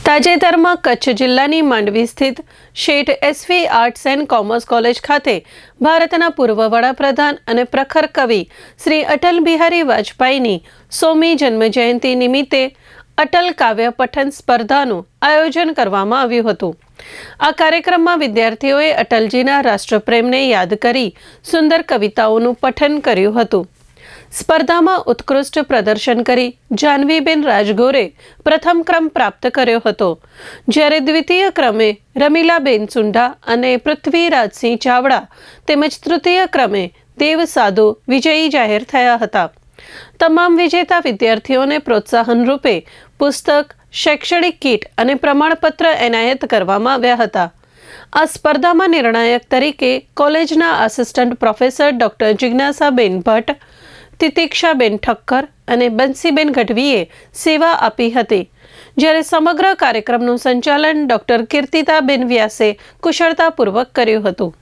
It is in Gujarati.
તાજેતરમાં કચ્છ જિલ્લાની માંડવી સ્થિત શેઠ SV arts and commerce college ખાતે ભારતના પૂર્વ વડાપ્રધાન અને પ્રખર કવિ શ્રી અટલ બિહારી વાજપેયીની 100મી જન્મજયંતિ નિમિત્તે અટલ કાવ્ય પઠન સ્પર્ધાનું આયોજન કરવામાં આવ્યું હતું। આ કાર્યક્રમમાં વિદ્યાર્થીઓએ અટલજીના રાષ્ટ્રપ્રેમને યાદ કરી સુંદર કવિતાઓનું પઠન કર્યું હતું। સ્પર્ધામાં ઉત્કૃષ્ટ પ્રદર્શન કરી જાનવીબેન રાજગોરે પ્રથમ ક્રમ પ્રાપ્ત કર્યો હતો, જ્યારે દ્વિતીય ક્રમે રમીલાબેન સુંઢા અને પૃથ્વીરાજસિંહ ચાવડા તેમજ તૃતીય ક્રમે દેવ સાધુ વિજયી જાહેર થયા હતા। તમામ વિજેતા વિદ્યાર્થીઓને પ્રોત્સાહન રૂપે પુસ્તક, શૈક્ષણિક કીટ અને પ્રમાણપત્ર એનાયત કરવામાં આવ્યા હતા। આ સ્પર્ધામાં નિર્ણાયક તરીકે કોલેજના assistant professor doctor જિજ્ઞાસાબેન Bhatt, તિતિક્ષાબેન Thakkar અને બંસીબેન ગઢવીએ સેવા આપી હતી, જ્યારે સમગ્ર કાર્યક્રમનું સંચાલન ડોક્ટર કીર્તિતાબેન વ્યાસે કુશળતાપૂર્વક કર્યું હતું।